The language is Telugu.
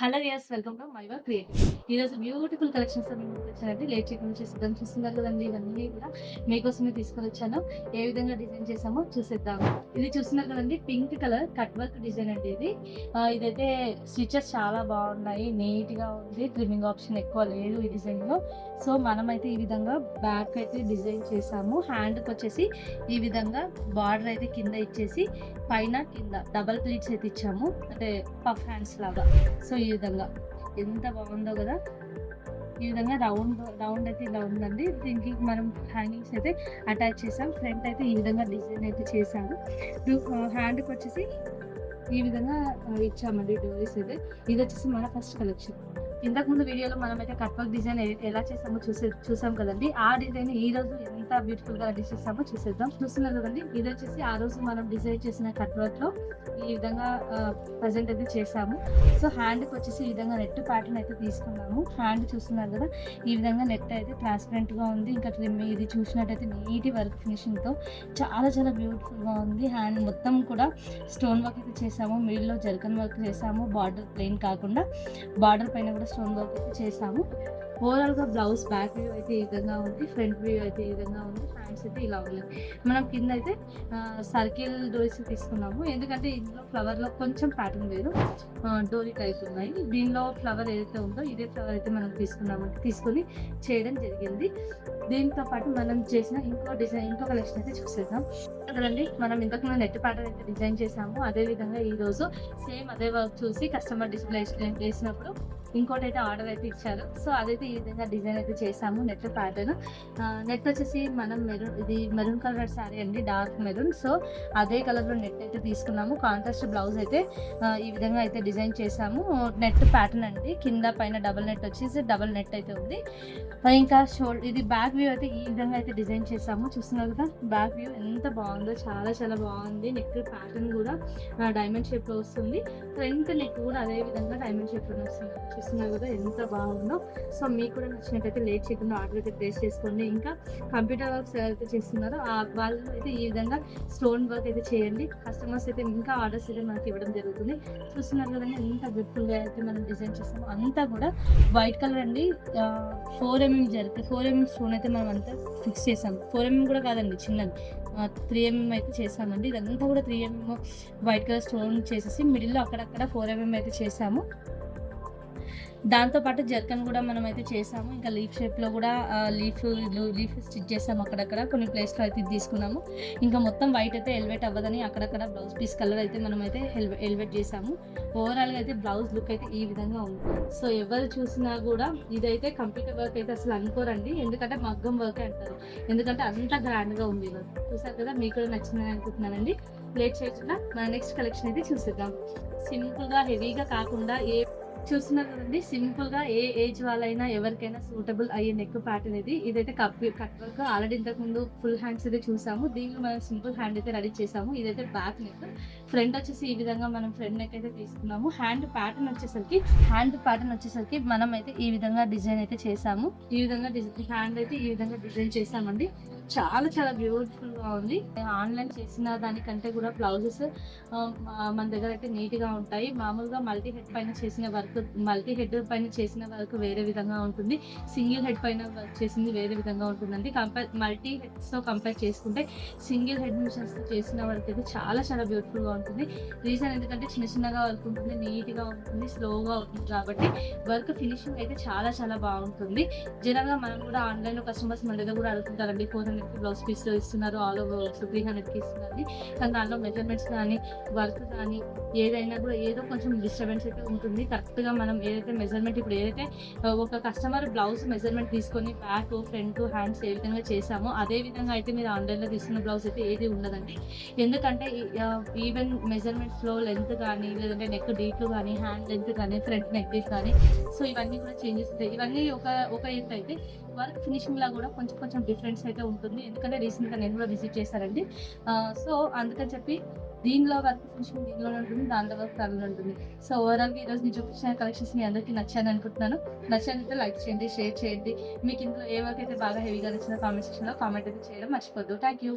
హలో యస్ వెల్కమ్ టు మైవా క్రియేటివ్. ఈరోజు బ్యూటిఫుల్ కలెక్షన్స్ మేము వచ్చానండి. లేట్ చేయకుండా సిద్ధం చూస్తున్నారు కదండి. ఇవన్నీ కూడా మీకోసమే తీసుకొని వచ్చాను. ఏ విధంగా డిజైన్ చేసామో చూసేద్దాం. ఇది చూస్తున్నారు కదండి, pink colour cut work design అండి ఇది. ఇదైతే స్టిచెస్ చాలా బాగున్నాయి, నీట్ గా ఉంది. ట్రిమ్మింగ్ ఆప్షన్ ఎక్కువ లేదు ఈ డిజైన్ లో. సో మనమైతే ఈ విధంగా బ్యాక్ అయితే డిజైన్ చేసాము. హ్యాండ్ కి వచ్చేసి ఈ విధంగా బార్డర్ అయితే కింద ఇచ్చేసి పైన కింద డబల్ ప్లీట్స్ అయితే ఇచ్చాము, అంటే పఫ్ హ్యాండ్స్ లాగా. సో ఈ విధంగా ఎంత బాగుందో కదా. ఈ విధంగా రౌండ్ రౌండ్ అయితే ఇలా ఉందండి. దీనికి మనం హ్యాంగింగ్స్ అయితే అటాచ్ చేసాం. ఫ్రంట్ అయితే ఈ విధంగా డిజైన్ అయితే చేసాము. హ్యాండ్కి వచ్చేసి ఈ విధంగా ఇచ్చామండి డోరీస్ అయితే. ఇది వచ్చేసి మన ఫస్ట్ కలెక్షన్. ఇంతకుముందు వీడియోలో మనమైతే కట్ వర్క్ డిజైన్ ఎలా చేసామో చూసాం కదండి. ఆ డిజైన్ ఈ రోజు ఎంత బ్యూటిఫుల్ గా రెడీ చేసామో చూసేద్దాం. చూస్తున్నారు కదండి, ఇది వచ్చేసి ఆ రోజు మనం డిజైన్ చేసిన కట్ వర్క్ లో ఈ విధంగా ప్రజెంట్ అయితే చేసాము. సో హ్యాండ్ కి వచ్చేసి ఈ విధంగా నెట్ ప్యాటర్న్ అయితే తీసుకున్నాము. హ్యాండ్ చూస్తున్నారు కదా, ఈ విధంగా నెట్ అయితే ట్రాన్స్పరెంట్ గా ఉంది. ఇంకా ఇది చూసినట్టయితే నీటి వర్క్ ఫినిషింగ్ తో చాలా చాలా బ్యూటిఫుల్ గా ఉంది. హ్యాండ్ మొత్తం కూడా స్టోన్ వర్క్ అయితే చేసాము. మిడిల్ లో జర్కన్ వర్క్ చేసాము. బార్డర్ ప్లెయిన్ కాకుండా బార్డర్ పైన కూడా స్టోన్ వర్క్ అయితే చేసాము. ఓవరాల్ గా బ్లౌజ్ బ్యాక్ వ్యూ అయితే ఈ విధంగా ఉంది, ఫ్రంట్ వ్యూ అయితే ఈ విధంగా ఉంది, హ్యాండ్స్ అయితే ఇలా ఉంది. మనం కింద అయితే సర్కిల్ డోరీస్ తీసుకున్నాము. ఎందుకంటే ఇందులో ఫ్లవర్ లో కొంచెం ప్యాటర్న్ వేరు, డోరీ టైప్ ఉన్నాయి. దీనిలో ఫ్లవర్ ఏదైతే ఉందో ఇదే ఫ్లవర్ అయితే మనం తీసుకొని చేయడం జరిగింది. దీంతో పాటు మనం చేసిన ఇంకో కలెక్షన్ అయితే చూసేద్దాం కదండి. మనం ఇంతకుముందు నెట్ ప్యాటర్న్ అయితే డిజైన్ చేసాము. అదే విధంగా ఈ రోజు సేమ్ అదే వర్క్ చూసి కస్టమర్ డిస్ప్లే చేసినప్పుడు ఇంకోటి అయితే ఆర్డర్ అయితే ఇచ్చారు. సో అదైతే ఈ విధంగా డిజైన్ అయితే చేసాము. నెట్ ప్యాటర్న్ నెట్ వచ్చేసి మనం మెరూన్ కలర్ శారీ అండి, డార్క్ మెరూన్. సో అదే కలర్ లో నెట్ అయితే తీసుకున్నాము. కాంట్రాస్ట్ బ్లౌజ్ అయితే ఈ విధంగా అయితే డిజైన్ చేసాము. నెట్ ప్యాటర్న్ అండి, కింద పైన డబల్ నెట్ వచ్చేసి డబల్ నెట్ అయితే ఉంది. ఇంకా ఇది బ్యాక్ వ్యూ అయితే ఈ విధంగా అయితే డిజైన్ చేసాము. చూస్తున్నారు కదా, బ్యాక్ వ్యూ ఎంత బాగుందో, చాలా చాలా బాగుంది. నెక్ ప్యాటర్న్ కూడా డైమండ్ షేప్ లో వస్తుంది. ఫ్రంట్ నెక్ కూడా అదే విధంగా డైమండ్ షేప్ లో వస్తుంది. చూస్తున్నారు కదా ఎంత బాగుందో. సో మీకు కూడా నచ్చినట్టయితే లేట్ చేయకుండా ఆర్డర్ అయితే ప్లేస్ చేసుకోండి. ఇంకా కంప్యూటర్ వర్క్స్ ఎవరైతే చేస్తున్నారో వాళ్ళు అయితే ఈ విధంగా స్టోన్ వర్క్ అయితే చేయండి. కస్టమర్స్ అయితే ఇంకా ఆర్డర్స్ అయితే మనకి ఇవ్వడం జరుగుతుంది. చూస్తున్నారు కదండి ఎంత బ్యూటిఫుల్ గా అయితే మనం డిజైన్ చేస్తాము. అంతా కూడా వైట్ కలర్ అండి. 4mm స్టోన్ అయితే మనం అంతా ఫిక్స్ చేసాము. 4mm కూడా కాదండి, చిన్నది 3mm అయితే చేసామండి. ఇదంతా కూడా 3mm వైట్ కలర్ స్టోన్ చేసేసి మిడిల్లో అక్కడక్కడ 4mm అయితే చేసాము. దాంతోపాటు జర్కన్ కూడా మనం అయితే చేసాము. ఇంకా లీఫ్ షేప్లో కూడా లీఫ్ స్టిచ్ చేసాము. అక్కడక్కడ కొన్ని ప్లేస్లో అయితే తీసుకున్నాము. ఇంకా మొత్తం వైట్ అయితే ఎలివేట్ అవ్వదని అక్కడక్కడ బ్లౌజ్ పీస్ కలర్ అయితే మనం అయితే ఎలివేట్ చేసాము. ఓవరాల్గా అయితే బ్లౌజ్ లుక్ అయితే ఈ విధంగా ఉంది. సో ఎవరు చూసినా కూడా ఇదైతే కంప్యూటర్ వర్క్ అయితే అసలు అనుకోరండి, ఎందుకంటే మగ్గం వర్క్ అంటారు. ఎందుకంటే అంత గ్రాండ్గా ఉంది వర్క్. చూసారు కదా, మీకు కూడా నచ్చిందని అనుకుంటున్నానండి. లేట్ చేయకుండా మన నెక్స్ట్ కలెక్షన్ అయితే చూసేద్దాం. సింపుల్గా హెవీగా కాకుండా చూస్తున్నారు కదండి, సింపుల్ గా ఏ ఏజ్ వాళ్ళైనా ఎవరికైనా సూటబుల్ అయ్యే నెక్ ప్యాటర్న్ ఇది. ఇదైతే కట్ వర్క్ ఆల్రెడీ ఇంతకు ముందు ఫుల్ హ్యాండ్స్ అయితే చూసాము. దీనిలో మనం సింపుల్ హ్యాండ్ అయితే రెడీ చేసాము. ఇదైతే బ్యాక్ నెక్. ఫ్రంట్ వచ్చేసి ఈ విధంగా మనం ఫ్రంట్ నెక్ అయితే తీసుకున్నాము. హ్యాండ్ ప్యాటర్న్ వచ్చేసరికి మనం అయితే ఈ విధంగా డిజైన్ అయితే చేసాము. ఈ విధంగా హ్యాండ్ అయితే ఈ విధంగా డిజైన్ చేసామండి. చాలా చాలా బ్యూటిఫుల్ గా ఉంది. ఆన్లైన్ చేసిన దానికంటే కూడా బ్లౌజెస్ మన దగ్గర అయితే నీట్ గా ఉంటాయి. మామూలుగా మల్టీ హెడ్ పైన చేసిన వర్క్ వేరే విధంగా ఉంటుంది. సింగిల్ హెడ్ పైన వర్క్ చేసింది వేరే విధంగా ఉంటుందండి. మల్టీ హెడ్స్ తో కంపేర్ చేసుకుంటే సింగిల్ హెడ్ మిషన్స్ తో చేసిన వర్క్ అయితే చాలా చాలా బ్యూటిఫుల్ గా ఉంటుంది. రీజన్ ఎందుకంటే చిన్న చిన్నగా వర్క్ ఉంటుంది, నీట్ గా ఉంటుంది, స్లోగా ఉంటుంది. కాబట్టి వర్క్ ఫినిషింగ్ అయితే చాలా చాలా బాగుంటుంది. జనరల్ గా మనం కూడా ఆన్లైన్ లో కస్టమర్స్ మన దగ్గర కూడా అడుగుతుంటారండి, 400 బ్లౌజ్ పీస్ ఇస్తున్నారు, ఆల్ ఓవర్ 300 ఇస్తున్నారు. కానీ దానిలో మెజర్మెంట్స్ కానీ వర్క్ కానీ ఏదైనా కూడా ఏదో కొంచెం డిస్టర్బెన్స్ అయితే ఉంటుంది. కరెక్ట్ గా మనం ఏదైతే మెజర్మెంట్ ఇప్పుడు ఏదైతే ఒక కస్టమర్ బ్లౌజ్ మెజర్మెంట్ తీసుకొని బ్యాక్ ఫ్రంట్ హ్యాండ్స్ ఏ విధంగా చేసామో అదే విధంగా అయితే మీరు ఆన్లైన్ లో తీసుకున్న బ్లౌజ్ అయితే ఏది ఉండదండి. ఎందుకంటే ఈవెన్ మెజర్మెంట్స్ లో లెంత్ కానీ, లేదంటే నెక్ డీప్ కానీ, హ్యాండ్ లెంత్ కానీ, ఫ్రంట్ నెక్ డీప్ కానీ, సో ఇవన్నీ కూడా చేంజెస్ ఉంటాయి. ఇవన్నీ ఒక ఎత్తు అయితే వర్క్ ఫినిషింగ్ లా కూడా కొంచెం డిఫరెన్స్ అయితే ఉంటుంది. ఎందుకంటే రీసెంట్ గా నేను కూడా విజిట్ చేశానండి. సో అందుకని చెప్పి దీనిలో వర్క్ ఫినిషింగ్ దీనిలోనే ఉంటుంది, దానిలో వర్క్ దానిలో ఉంటుంది. సో ఓవరాల్ గా ఈరోజు నేను చూపించిన కలెక్షన్స్ మీ అందరికీ నచ్చాను అనుకుంటున్నాను. నచ్చినట్లయితే లైక్ చేయండి, షేర్ చేయండి. మీకు ఇందులో ఏ వర్క్ అయితే బాగా హెవీగా నచ్చిందో కామెంట్ సెక్షన్ లో కామెంట్ అయితే చేయడం మర్చిపోద్దు. Thank you.